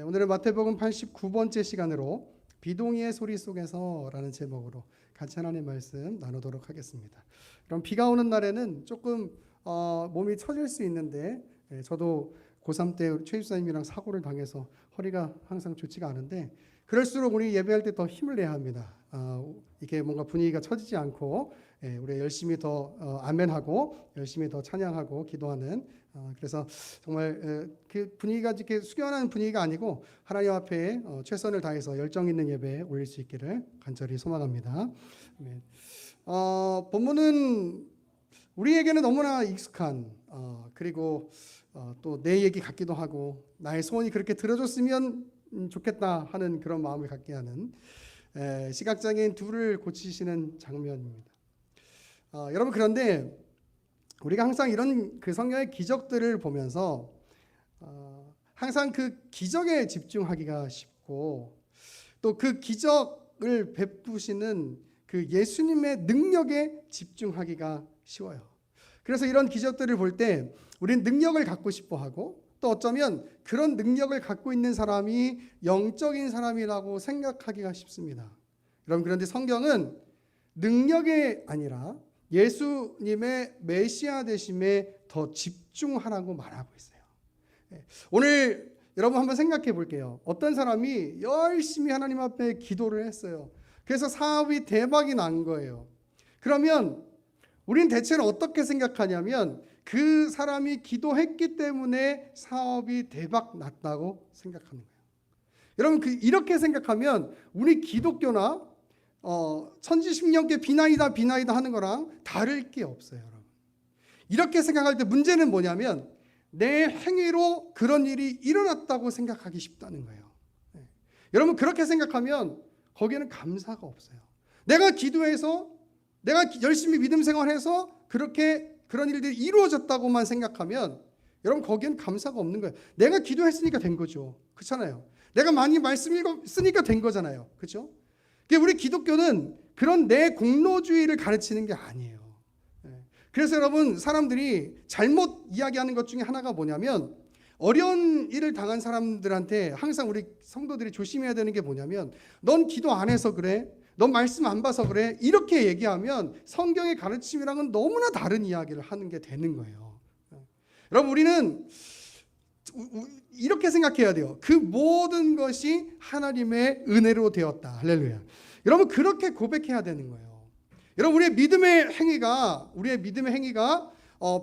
오늘은 마태복음 89번째 시간으로 비동이의 소리 속에서라는 제목으로 같이 하나님의 말씀 나누도록 하겠습니다. 그럼 비가 오는 날에는 조금 몸이 처질 수 있는데 저도 고3 때 최 집사님이랑 사고를 당해서 허리가 항상 좋지가 않은데 그럴수록 우리 예배할 때 더 힘을 내야 합니다. 이게 뭔가 분위기가 처지지 않고 우리 열심히 더 아멘하고 열심히 더 찬양하고 기도하는 그래서 정말 그 분위기가 이렇게 숙연한 분위기가 아니고 하나님 앞에 최선을 다해서 열정 있는 예배에 올릴 수 있기를 간절히 소망합니다. 본문은 우리에게는 너무나 익숙한 그리고 또 내 얘기 같기도 하고 나의 소원이 그렇게 들어줬으면 좋겠다 하는 그런 마음을 갖게 하는 시각장애인 둘을 고치시는 장면입니다. 여러분 그런데 우리가 항상 이런 그 성경의 기적들을 보면서 항상 그 기적에 집중하기가 쉽고 또 그 기적을 베푸시는 그 예수님의 능력에 집중하기가 쉬워요. 그래서 이런 기적들을 볼 때 우리는 능력을 갖고 싶어하고 또 어쩌면 그런 능력을 갖고 있는 사람이 영적인 사람이라고 생각하기가 쉽습니다. 여러분 그런데 성경은 능력이 아니라 예수님의 메시아 되심에 더 집중하라고 말하고 있어요. 오늘 여러분 한번 생각해 볼게요. 어떤 사람이 열심히 하나님 앞에 기도를 했어요. 그래서 사업이 대박이 난 거예요. 그러면 우리는 대체로 어떻게 생각하냐면 그 사람이 기도했기 때문에 사업이 대박 났다고 생각하는 거예요. 여러분 이렇게 생각하면 우리 기독교나 천지십년께 비나이다 하는 거랑 다를 게 없어요. 여러분. 이렇게 생각할 때 문제는 뭐냐면 내 행위로 그런 일이 일어났다고 생각하기 쉽다는 거예요. 여러분 그렇게 생각하면 거기에는 감사가 없어요. 내가 기도해서 내가 열심히 믿음 생활해서 그런 일들이 이루어졌다고만 생각하면 여러분 거기에는 감사가 없는 거예요. 내가 기도했으니까 된 거죠. 그렇잖아요. 내가 많이 말씀 읽었으니까 된 거잖아요. 그렇죠? 우리 기독교는 그런 내 공로주의를 가르치는 게 아니에요. 그래서 여러분 사람들이 잘못 이야기하는 것 중에 하나가 뭐냐면 어려운 일을 당한 사람들한테 항상 우리 성도들이 조심해야 되는 게 뭐냐면 넌 기도 안 해서 그래. 넌 말씀 안 봐서 그래. 이렇게 얘기하면 성경의 가르침이랑은 너무나 다른 이야기를 하는 게 되는 거예요. 여러분 우리는 이렇게 생각해야 돼요. 그 모든 것이 하나님의 은혜로 되었다. 할렐루야. 여러분 그렇게 고백해야 되는 거예요. 여러분 우리의 믿음의 행위가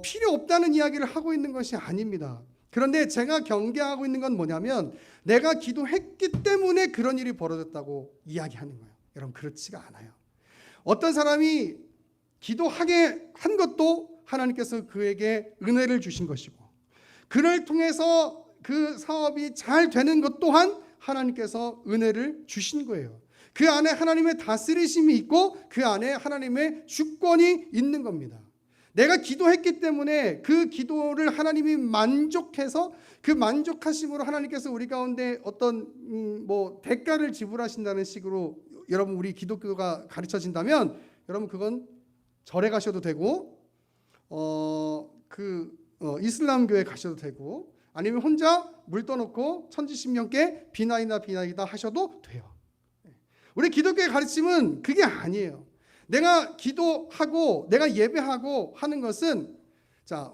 필요 없다는 이야기를 하고 있는 것이 아닙니다. 그런데 제가 경계하고 있는 건 뭐냐면 내가 기도했기 때문에 그런 일이 벌어졌다고 이야기하는 거예요. 여러분 그렇지가 않아요. 어떤 사람이 기도하게 한 것도 하나님께서 그에게 은혜를 주신 것이고 그를 통해서 그 사업이 잘 되는 것 또한 하나님께서 은혜를 주신 거예요. 그 안에 하나님의 다스리심이 있고 그 안에 하나님의 주권이 있는 겁니다. 내가 기도했기 때문에 그 기도를 하나님이 만족해서 그 만족하심으로 하나님께서 우리 가운데 어떤 대가를 지불하신다는 식으로 여러분 우리 기독교가 가르쳐진다면 여러분 그건 절에 가셔도 되고 이슬람교에 가셔도 되고 아니면 혼자 물 떠놓고 천지십년께 비나이다 하셔도 돼요. 우리 기독교의 가르침은 그게 아니에요. 내가 기도하고 내가 예배하고 하는 것은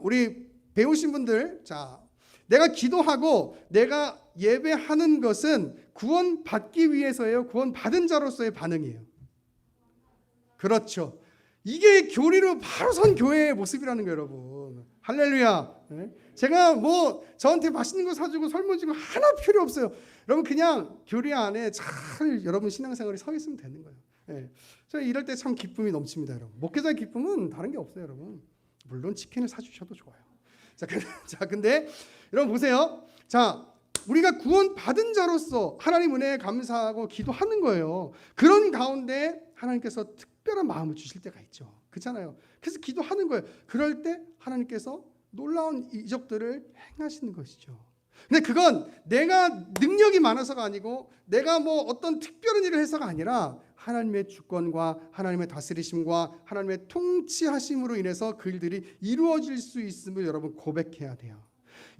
우리 배우신 분들 내가 기도하고 내가 예배하는 것은 구원 받기 위해서예요. 구원 받은 자로서의 반응이에요. 그렇죠. 이게 교리로 바로 선 교회의 모습이라는 거예요, 여러분. 할렐루야. 제가 저한테 맛있는 거 사주고 설문지고 하나 필요 없어요. 여러분 그냥 교리 안에 잘 여러분 신앙생활이 서 있으면 되는 거예요. 저 이럴 때 참 기쁨이 넘칩니다, 여러분. 목회자의 기쁨은 다른 게 없어요, 여러분. 물론 치킨을 사주셔도 좋아요. 근데 여러분 보세요. 우리가 구원 받은 자로서 하나님 은혜에 감사하고 기도하는 거예요. 그런 가운데 하나님께서 특별한 마음을 주실 때가 있죠. 그렇잖아요. 그래서 기도하는 거예요. 그럴 때 하나님께서 놀라운 이적들을 행하시는 것이죠. 근데 그건 내가 능력이 많아서가 아니고 내가 어떤 특별한 일을 해서가 아니라 하나님의 주권과 하나님의 다스리심과 하나님의 통치하심으로 인해서 그 일들이 이루어질 수 있음을 여러분 고백해야 돼요.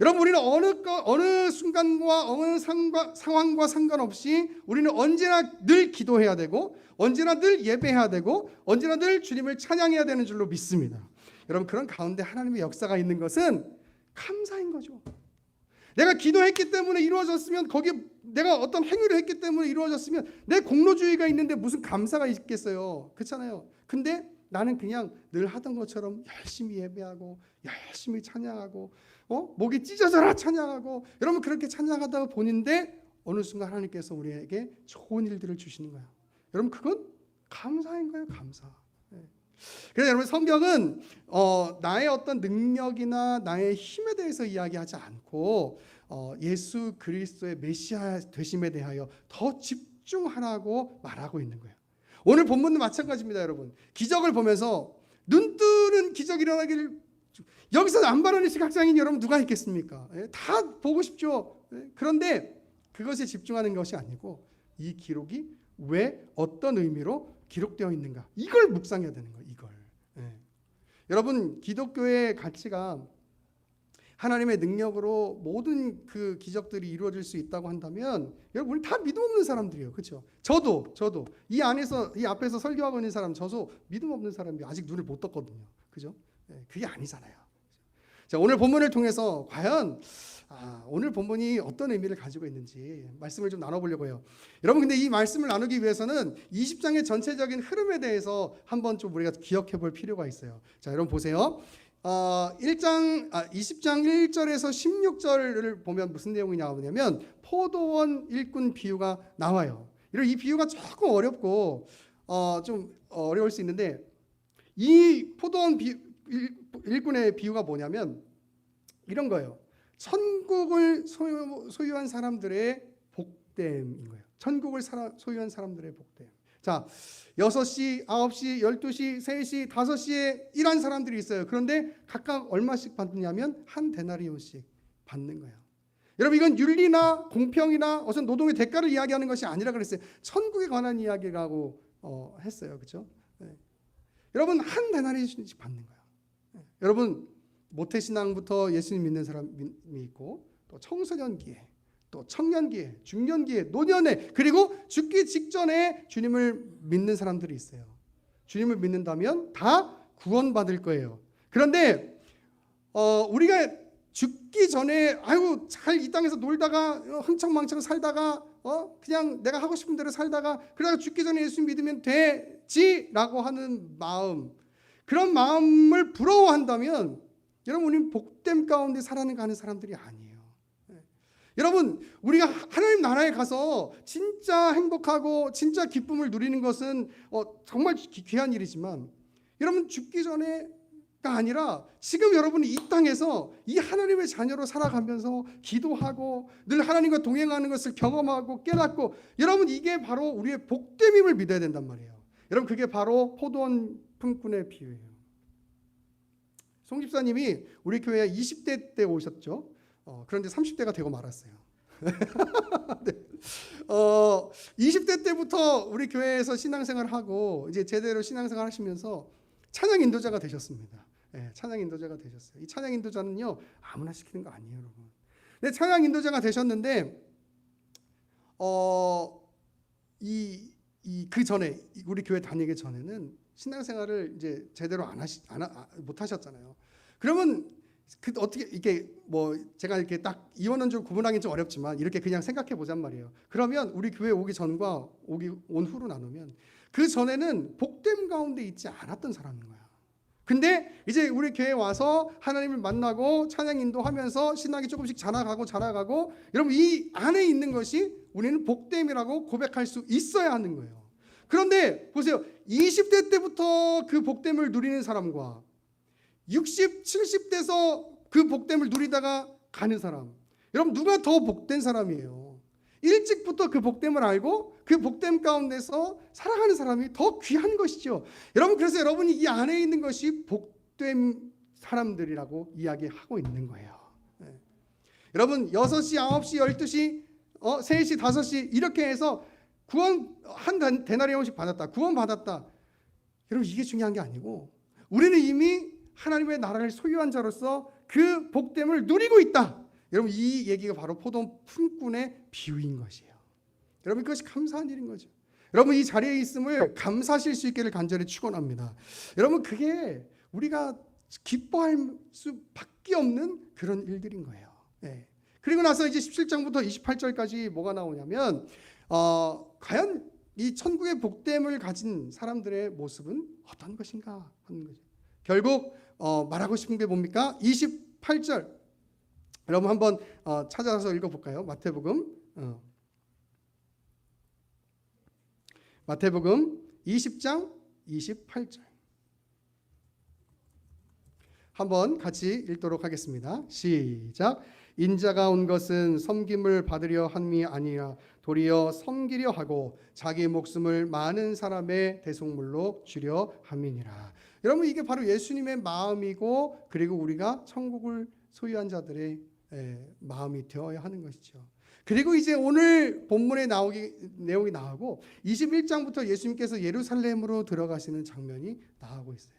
여러분, 우리는 어느 순간과 어느 상황과 상관없이 우리는 언제나 늘 기도해야 되고, 언제나 늘 예배해야 되고, 언제나 늘 주님을 찬양해야 되는 줄로 믿습니다. 여러분, 그런 가운데 하나님의 역사가 있는 것은 감사인 거죠. 내가 기도했기 때문에 이루어졌으면, 거기에 내가 어떤 행위를 했기 때문에 이루어졌으면 내 공로주의가 있는데 무슨 감사가 있겠어요? 그렇잖아요. 근데 나는 그냥 늘 하던 것처럼 열심히 예배하고 열심히 찬양하고 목이 찢어져라 찬양하고, 여러분 그렇게 찬양하다 보는데 어느 순간 하나님께서 우리에게 좋은 일들을 주시는 거예요. 여러분, 그건 감사인 거예요. 감사. 그래서 여러분, 성경은 나의 어떤 능력이나 나의 힘에 대해서 이야기하지 않고 예수 그리스도의 메시아 되심에 대하여 더 집중하라고 말하고 있는 거예요. 오늘 본문도 마찬가지입니다. 여러분, 기적을 보면서 눈 뜨는 기적이 일어나기를 여기서 안 바라는 시각장애인 여러분 누가 있겠습니까? 다 보고 싶죠. 그런데 그것에 집중하는 것이 아니고 이 기록이 왜 어떤 의미로 기록되어 있는가, 이걸 묵상해야 되는 거예요. 이걸. 여러분, 기독교의 가치가 하나님의 능력으로 모든 그 기적들이 이루어질 수 있다고 한다면, 여러분 우리 다 믿음 없는 사람들이에요. 그렇죠? 저도 이 앞에서 설교하고 있는 사람, 저도 믿음 없는 사람이 아직 눈을 못 떴거든요. 그죠? 그게 아니잖아요. 자, 오늘 본문을 통해서 과연 오늘 본문이 어떤 의미를 가지고 있는지 말씀을 좀 나눠보려고 해요. 여러분, 근데 이 말씀을 나누기 위해서는 20장의 전체적인 흐름에 대해서 한번 좀 우리가 기억해 볼 필요가 있어요. 자, 여러분 보세요. 20장 1절에서 16절을 보면 무슨 내용이 나오냐면 포도원 일꾼 비유가 나와요. 이 비유가 조금 어렵고 좀 어려울 수 있는데, 이 포도원 일꾼의 비유가 뭐냐면 이런 거예요. 천국을 소유한 사람들의 복됨인 거예요. 천국을 소유한 사람들의 복됨. 자, 6시, 9시, 12시, 3시, 5시에 일한 사람들이 있어요. 그런데 각각 얼마씩 받느냐면 한 데나리온씩 받는 거예요. 여러분, 이건 윤리나 공평이나 어떤 노동의 대가를 이야기하는 것이 아니라 그랬어요. 천국에 관한 이야기라고 했어요. 그렇죠? 여러분, 한 데나리온씩 받는 거예요. 여러분, 모태신앙부터 예수님 믿는 사람이 있고, 또 청소년기에, 또 청년기에, 중년기에, 노년에, 그리고 죽기 직전에 주님을 믿는 사람들이 있어요. 주님을 믿는다면 다 구원받을 거예요. 그런데 우리가 죽기 전에 잘 이 땅에서 놀다가 흥청망청 살다가 그냥 내가 하고 싶은 대로 살다가 그러다가 죽기 전에 예수 믿으면 되지라고 하는 마음, 그런 마음을 부러워한다면 여러분, 우리는 복됨 가운데 살아가는 사람들이 아니에요. 여러분, 우리가 하나님 나라에 가서 진짜 행복하고 진짜 기쁨을 누리는 것은 정말 귀한 일이지만, 여러분 죽기 전에가 아니라 지금 여러분이 이 땅에서 이 하나님의 자녀로 살아가면서 기도하고 늘 하나님과 동행하는 것을 경험하고 깨닫고, 여러분 이게 바로 우리의 복됨임을 믿어야 된단 말이에요. 여러분, 그게 바로 포도원 품꾼의 비유예요. 송 집사님이 우리 교회에 20대 때 오셨죠. 그런데 30대가 되고 말았어요. 네. 20대 때부터 우리 교회에서 신앙생활을 하고 이제 제대로 신앙생활 하시면서 찬양 인도자가 되셨습니다. 네, 찬양 인도자가 되셨어요. 이 찬양 인도자는요, 아무나 시키는 거 아니에요, 여러분. 네, 찬양 인도자가 되셨는데 그 전에 우리 교회 다니기 전에는 신앙생활을 이제 제대로 못 하셨잖아요. 그러면 어떻게 이게 제가 이렇게 딱 이원원적으로 구분하기는 좀 어렵지만 이렇게 그냥 생각해 보잔 말이에요. 그러면 우리 교회 오기 전과 온 후로 나누면 그 전에는 복됨 가운데 있지 않았던 사람인 거야. 근데 이제 우리 교회에 와서 하나님을 만나고 찬양 인도하면서 신앙이 조금씩 자라가고 여러분, 이 안에 있는 것이 우리는 복됨이라고 고백할 수 있어야 하는 거예요. 그런데 보세요. 20대 때부터 그 복됨을 누리는 사람과 60, 70대에서 그 복됨을 누리다가 가는 사람, 여러분 누가 더 복된 사람이에요? 일찍부터 그 복됨을 알고 그 복됨 가운데서 살아가는 사람이 더 귀한 것이죠. 여러분, 그래서 여러분이 이 안에 있는 것이 복된 사람들이라고 이야기하고 있는 거예요. 여러분 6시, 9시, 12시, 3시, 5시 이렇게 해서 구원 한 데나리온씩 받았다, 구원 받았다. 여러분, 이게 중요한 게 아니고 우리는 이미 하나님의 나라를 소유한 자로서 그 복됨을 누리고 있다. 여러분 이 얘기가 바로 포도 품꾼의 비유인 것이에요. 여러분 그것이 감사한 일인 거죠. 여러분 이 자리에 있음을 감사하실 수 있기를 간절히 축원합니다. 여러분 그게 우리가 기뻐할 수밖에 없는 그런 일들인 거예요. 예. 그리고 나서 이제 17장부터 28절까지 뭐가 나오냐면 과연 이 천국의 복됨을 가진 사람들의 모습은 어떤 것인가 하는 거죠. 결국 말하고 싶은 게 뭡니까? 28절 여러분 한번 찾아서 읽어볼까요? 마태복음 20장 28절 한번 같이 읽도록 하겠습니다. 시작. 인자가 온 것은 섬김을 받으려 함이 아니라 도리어 섬기려 하고 자기 목숨을 많은 사람의 대속물로 주려 함이니라. 여러분 이게 바로 예수님의 마음이고 그리고 우리가 천국을 소유한 자들의 마음이 되어야 하는 것이죠. 그리고 이제 오늘 본문에 내용이 나오고 21장부터 예수님께서 예루살렘으로 들어가시는 장면이 나오고 있어요.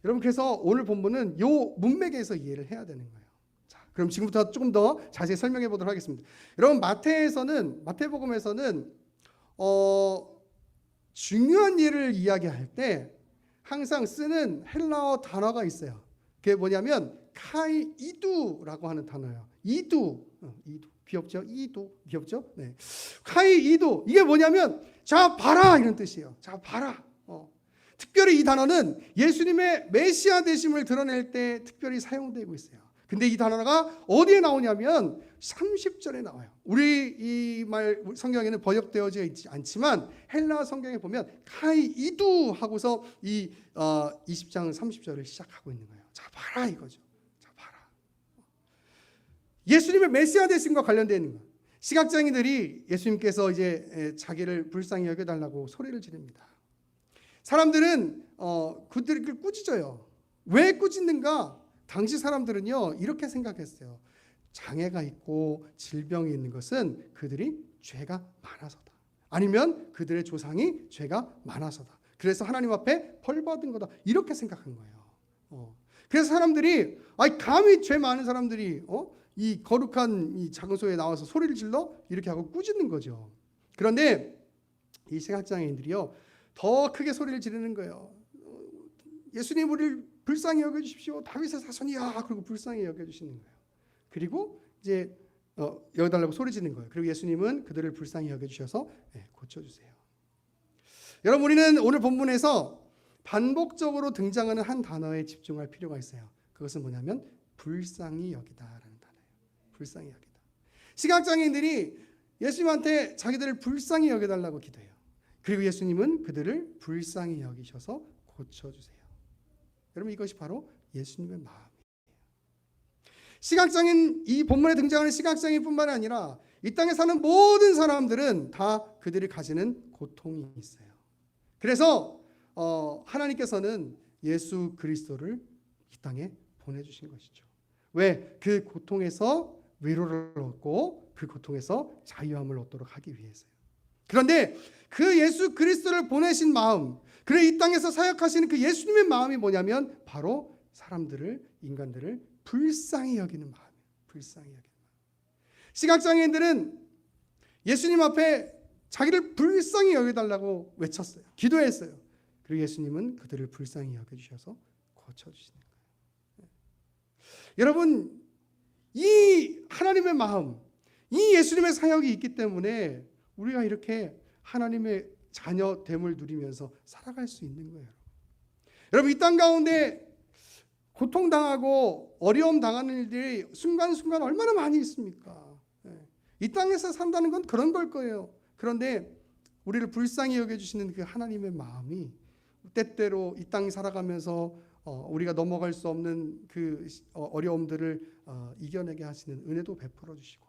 여러분 그래서 오늘 본문은 요 문맥에서 이해를 해야 되는 거예요. 자, 그럼 지금부터 조금 더 자세히 설명해 보도록 하겠습니다. 여러분 마태복음에서는 중요한 일을 이야기할 때 항상 쓰는 헬라어 단어가 있어요. 그게 뭐냐면 카이이두라고 하는 단어예요. 이두 귀엽죠? 이두 귀엽죠? 네. 카이이두 이게 뭐냐면 자 봐라 이런 뜻이에요. 자 봐라. 특별히 이 단어는 예수님의 메시아 되심을 드러낼 때 특별히 사용되고 있어요. 근데 이 단어가 어디에 나오냐면 30절에 나와요. 우리 이 말 성경에는 번역되어져 있지 않지만 헬라 성경에 보면 카이이두 하고서 이 20장 30절을 시작하고 있는 거예요. 자 봐라 이거죠. 자 봐라. 예수님의 메시아 되심과 관련되어 있는 거예요. 시각장애인들이 예수님께서 이제 자기를 불쌍히 여겨달라고 소리를 지릅니다. 사람들은 그들을 꾸짖어요. 왜 꾸짖는가? 당시 사람들은요 이렇게 생각했어요. 장애가 있고 질병이 있는 것은 그들이 죄가 많아서다. 아니면 그들의 조상이 죄가 많아서다. 그래서 하나님 앞에 벌 받은 거다. 이렇게 생각한 거예요. 그래서 사람들이 감히 죄 많은 사람들이 이 거룩한 이 장소에 나와서 소리를 질러 이렇게 하고 꾸짖는 거죠. 그런데 이 시각장애인들이요 더 크게 소리를 지르는 거예요. 예수님 우리를 불쌍히 여겨주십시오. 다윗의 자손이야. 그리고 불쌍히 여겨주시는 거예요. 그리고 이제 여겨달라고 소리 지르는 거예요. 그리고 예수님은 그들을 불쌍히 여겨주셔서 고쳐주세요. 여러분 우리는 오늘 본문에서 반복적으로 등장하는 한 단어에 집중할 필요가 있어요. 그것은 뭐냐면 불쌍히 여기다라는 단어예요. 불쌍히 여기다. 시각장애인들이 예수님한테 자기들을 불쌍히 여겨달라고 기도해요. 그리고 예수님은 그들을 불쌍히 여기셔서 고쳐주세요. 여러분 이것이 바로 예수님의 마음이에요. 시각장애인 이 본문에 등장하는 시각장애인뿐만 아니라 이 땅에 사는 모든 사람들은 다 그들이 가지는 고통이 있어요. 그래서 하나님께서는 예수 그리스도를 이 땅에 보내주신 것이죠. 왜? 그 고통에서 위로를 얻고 그 고통에서 자유함을 얻도록 하기 위해서요. 그런데 그 예수 그리스도를 보내신 마음, 그래 이 땅에서 사역하시는 그 예수님의 마음이 뭐냐면 바로 인간들을 불쌍히 여기는 마음이에요. 불쌍히 여기는 마음. 시각장애인들은 예수님 앞에 자기를 불쌍히 여겨달라고 외쳤어요. 기도했어요. 그리고 예수님은 그들을 불쌍히 여겨주셔서 고쳐주시는 거예요. 여러분 이 하나님의 마음, 이 예수님의 사역이 있기 때문에 우리가 이렇게 하나님의 자녀됨을 누리면서 살아갈 수 있는 거예요. 여러분 이 땅 가운데 고통당하고 어려움 당하는 일들이 순간순간 얼마나 많이 있습니까? 이 땅에서 산다는 건 그런 걸 거예요. 그런데 우리를 불쌍히 여겨주시는 그 하나님의 마음이 때때로 이 땅 살아가면서 우리가 넘어갈 수 없는 그 어려움들을 이겨내게 하시는 은혜도 베풀어 주시고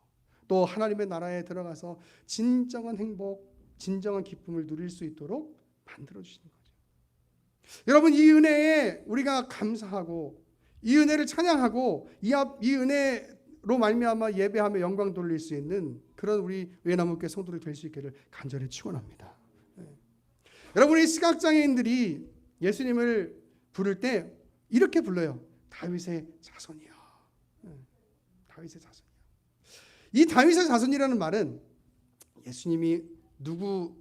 또 하나님의 나라에 들어가서 진정한 행복, 진정한 기쁨을 누릴 수 있도록 만들어 주시는 거죠. 여러분 이 은혜에 우리가 감사하고 이 은혜를 찬양하고 이 은혜로 말미암아 예배하며 영광 돌릴 수 있는 그런 우리 외나무교회 성도들 될 수 있기를 간절히 축원합니다. 여러분 이 시각장애인들이 예수님을 부를 때 이렇게 불러요. 다윗의 자손이여. 다윗의 자손이야. 이 다윗의 자손이라는 말은 예수님이 누구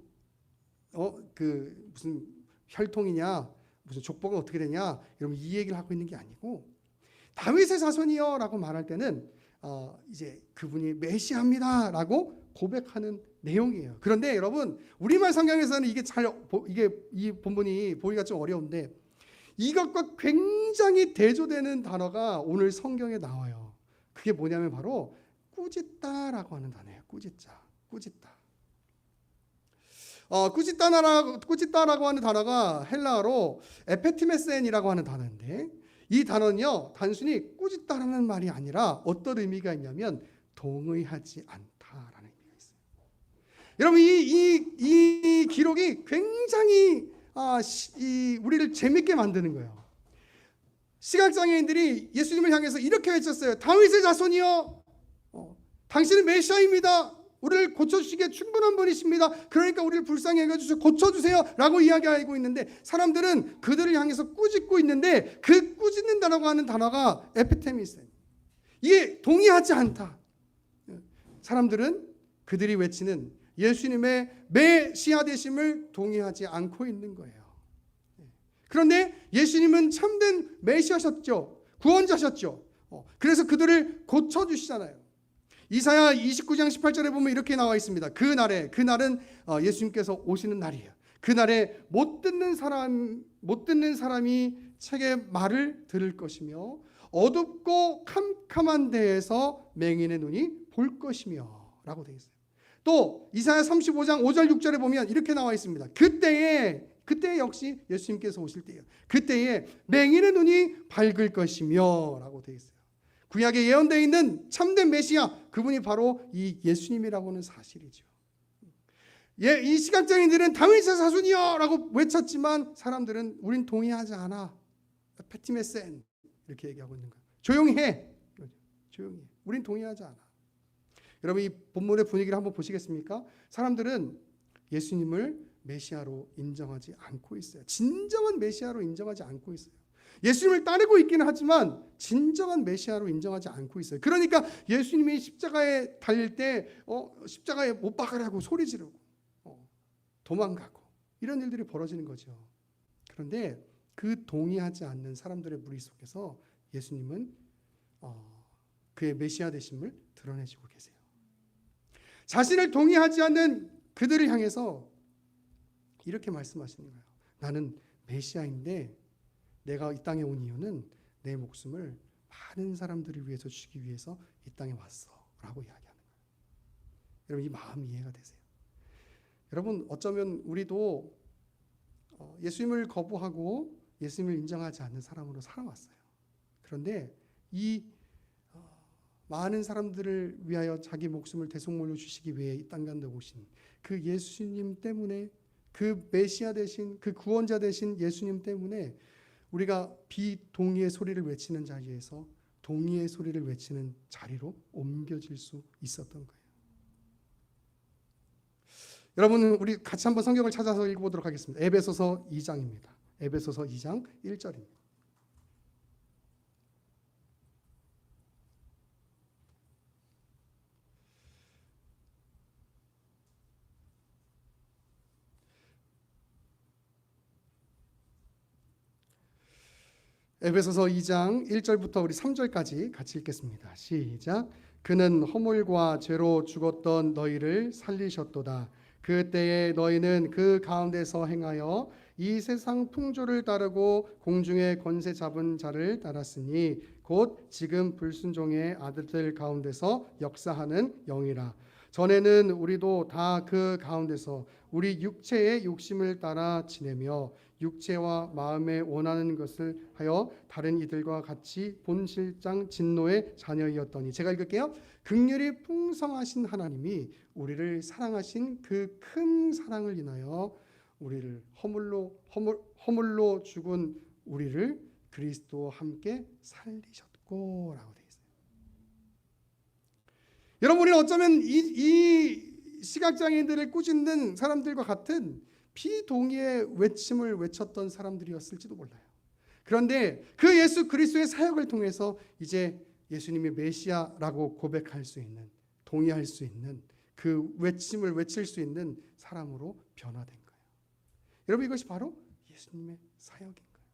무슨 혈통이냐, 무슨 족보가 어떻게 되냐, 여러분 이 얘기를 하고 있는 게 아니고, 다윗의 자손이여라고 말할 때는 이제 그분이 메시아입니다라고 고백하는 내용이에요. 그런데 여러분 우리말 성경에서는 이게 이 본문이 보기가 좀 어려운데, 이것과 굉장히 대조되는 단어가 오늘 성경에 나와요. 그게 뭐냐면 바로 꾸짖다라고 하는 단어예요. 꾸짖다. 꾸짖다라고 하는 단어가 헬라어로 에페티메센이라고 하는 단어인데, 이 단어는요 단순히 꾸짖다라는 말이 아니라 어떤 의미가 있냐면 동의하지 않다라는 의미가 있어요. 여러분 이 기록이 굉장히 우리를 재밌게 만드는 거예요. 시각장애인들이 예수님을 향해서 이렇게 외쳤어요. 다윗의 자손이여, 당신은 메시아입니다. 우리를 고쳐주시기에 충분한 분이십니다. 그러니까 우리를 불쌍히 여겨주셔서 고쳐주세요 라고 이야기하고 있는데, 사람들은 그들을 향해서 꾸짖고 있는데, 그 꾸짖는다라고 하는 단어가 에피테미스, 이게 동의하지 않다. 사람들은 그들이 외치는 예수님의 메시아 되심을 동의하지 않고 있는 거예요. 그런데 예수님은 참된 메시아셨죠. 구원자셨죠. 그래서 그들을 고쳐주시잖아요. 이사야 29장 18절에 보면 이렇게 나와 있습니다. 그날은 예수님께서 오시는 날이에요. 그날에 못 듣는 사람이 책의 말을 들을 것이며, 어둡고 캄캄한 데에서 맹인의 눈이 볼 것이며 라고 되어 있어요. 또 이사야 35장 5절 6절에 보면 이렇게 나와 있습니다. 그때 역시 예수님께서 오실 때예요. 그때에 맹인의 눈이 밝을 것이며 라고 되어 있어요. 구약에 예언되어 있는 참된 메시아, 그분이 바로 이 예수님이라고 하는 사실이죠. 이 시각장애인들은 다윗의 자손이여 라고 외쳤지만, 사람들은 우린 동의하지 않아. 페티메센 이렇게 얘기하고 있는 거예요. 조용히 해. 우린 동의하지 않아. 여러분 이 본문의 분위기를 한번 보시겠습니까? 사람들은 예수님을 메시아로 인정하지 않고 있어요. 진정한 메시아로 인정하지 않고 있어요. 예수님을 따르고 있기는 하지만 진정한 메시아로 인정하지 않고 있어요. 그러니까 예수님이 십자가에 달릴 때 십자가에 못 박으라고 소리 지르고 도망가고 이런 일들이 벌어지는 거죠. 그런데 그 동의하지 않는 사람들의 무리 속에서 예수님은 그의 메시아 되심을 드러내시고 계세요. 자신을 동의하지 않는 그들을 향해서 이렇게 말씀하시는 거예요. 나는 메시아인데 내가 이 땅에 온 이유는 내 목숨을 많은 사람들을 위해서 주기 위해서 이 땅에 왔어 라고 이야기하는 거예요. 여러분 이 마음이 이해가 되세요? 여러분 어쩌면 우리도 예수님을 거부하고 예수님을 인정하지 않는 사람으로 살아왔어요. 그런데 이 많은 사람들을 위하여 자기 목숨을 대속물로 주시기 위해 이 땅 가운데 오신 그 예수님 때문에, 그 메시아 되신 그 구원자 되신 예수님 때문에 우리가 비동의의 소리를 외치는 자리에서 동의의 소리를 외치는 자리로 옮겨질 수 있었던 거예요. 여러분 우리 같이 한번 성경을 찾아서 읽어보도록 하겠습니다. 에베소서 2장입니다. 에베소서 2장 1절입니다. 에베소서 2장 1절부터 우리 3절까지 같이 읽겠습니다. 시작. 그는 허물과 죄로 죽었던 너희를 살리셨도다. 그때에 너희는 그 가운데서 행하여 이 세상 풍조를 따르고 공중의 권세 잡은 자를 따랐으니 곧 지금 불순종의 아들들 가운데서 역사하는 영이라. 전에는 우리도 다 그 가운데서 우리 육체의 욕심을 따라 지내며 육체와 마음에 원하는 것을 하여 다른 이들과 같이 본실장 진노의 자녀이었더니. 제가 읽을게요. 긍휼이 풍성하신 하나님이 우리를 사랑하신 그 큰 사랑을 인하여 우리를 허물로 죽은 우리를 그리스도와 함께 살리셨고 라고 되어 있어요. 여러분 우리는 어쩌면 이 시각장애인들을 꾸짖는 사람들과 같은 비동의의 외침을 외쳤던 사람들이었을지도 몰라요. 그런데 그 예수 그리스도의 사역을 통해서 이제 예수님이 메시아라고 고백할 수 있는, 동의할 수 있는 그 외침을 외칠 수 있는 사람으로 변화된 거예요. 여러분, 이것이 바로 예수님의 사역인 거예요.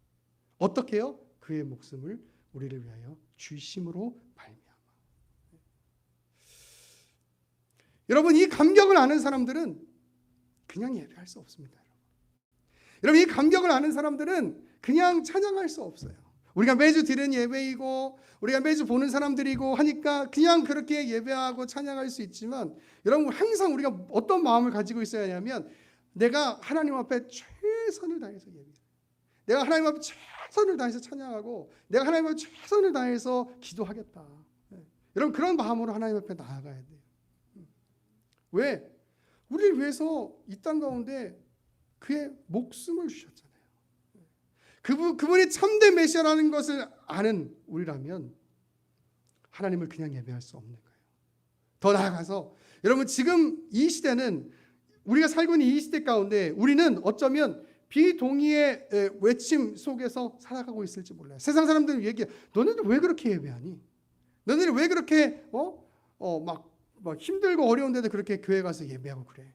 어떻게요? 그의 목숨을 우리를 위하여 주심으로 말미암아. 여러분, 이 감격을 아는 사람들은 그냥 예배할 수 없습니다. 여러분, 이 감격을 아는 사람들은 그냥 찬양할 수 없어요. 우리가 매주 드리는 예배이고 우리가 매주 보는 사람들이고 하니까 그냥 그렇게 예배하고 찬양할 수 있지만, 여러분, 항상 우리가 어떤 마음을 가지고 있어야 하냐면, 내가 하나님 앞에 최선을 다해서 예배해요. 내가 하나님 앞에 최선을 다해서 찬양하고 내가 하나님 앞에 최선을 다해서 기도하겠다. 여러분, 그런 마음으로 하나님 앞에 나아가야 돼요. 왜? 우리를 위해서 이 땅 가운데 그의 목숨을 주셨잖아요. 그분이 참된 메시아라는 것을 아는 우리라면 하나님을 그냥 예배할 수 없는 거예요. 더 나아가서 여러분, 지금 이 시대는, 우리가 살고 있는 이 시대 가운데 우리는 어쩌면 비동의의 외침 속에서 살아가고 있을지 몰라요. 세상 사람들은 얘기해, 너네들 왜 그렇게 예배하니? 너네들 왜 그렇게 막 힘들고 어려운데도 그렇게 교회 가서 예배하고 그래?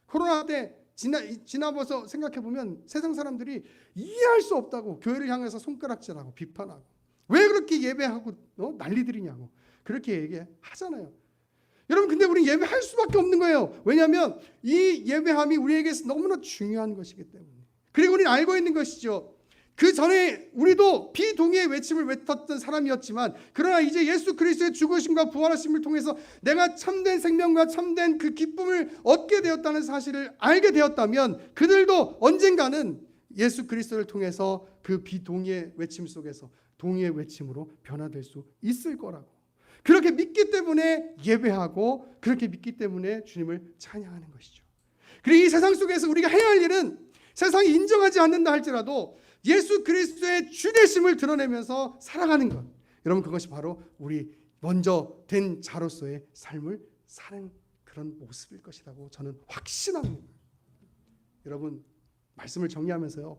코로나 때 지나봐서 생각해보면 세상 사람들이 이해할 수 없다고 교회를 향해서 손가락질하고 비판하고, 왜 그렇게 예배하고 난리들이냐고 그렇게 얘기하잖아요. 여러분, 근데 우리 예배할 수밖에 없는 거예요. 왜냐하면 이 예배함이 우리에게서 너무나 중요한 것이기 때문에. 그리고 우리는 알고 있는 것이죠. 그 전에 우리도 비동의의 외침을 외쳤던 사람이었지만, 그러나 이제 예수 그리스도의 죽으심과 부활하심을 통해서 내가 참된 생명과 참된 그 기쁨을 얻게 되었다는 사실을 알게 되었다면, 그들도 언젠가는 예수 그리스도를 통해서 그 비동의의 외침 속에서 동의의 외침으로 변화될 수 있을 거라고, 그렇게 믿기 때문에 예배하고, 그렇게 믿기 때문에 주님을 찬양하는 것이죠. 그리고 이 세상 속에서 우리가 해야 할 일은, 세상이 인정하지 않는다 할지라도 예수 그리스도의 주되심을 드러내면서 살아가는 것. 여러분, 그것이 바로 우리 먼저 된 자로서의 삶을 사는 그런 모습일 것이라고 저는 확신합니다. 여러분, 말씀을 정리하면서요,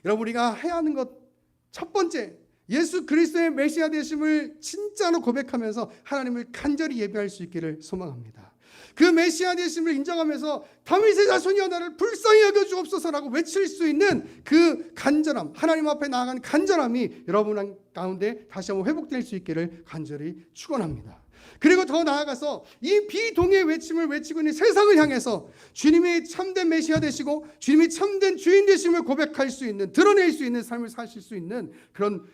여러분, 우리가 해야 하는 것 첫 번째, 예수 그리스도의 메시아 되심을 진짜로 고백하면서 하나님을 간절히 예배할 수 있기를 소망합니다. 그 메시아 되심을 인정하면서 다윗의 자손이여 나를 불쌍히 여겨 주옵소서라고 외칠 수 있는 그 간절함, 하나님 앞에 나아간 간절함이 여러분 가운데 다시 한번 회복될 수 있기를 간절히 축원합니다. 그리고 더 나아가서 이 비동의의 외침을 외치고 있는 세상을 향해서 주님이 참된 메시아 되시고 주님이 참된 주인 되심을 고백할 수 있는, 드러낼 수 있는 삶을 사실 수 있는 그런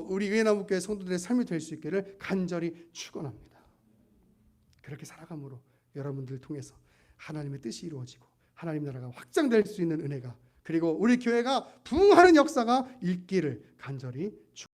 우리 의회나무교회 성도들의 삶이 될 수 있기를 간절히 축원합니다. 그렇게 살아감으로 여러분들을 통해서 하나님의 뜻이 이루어지고 하나님 나라가 확장될 수 있는 은혜가, 그리고 우리 교회가 부흥하는 역사가 있기를 간절히 축원합니다.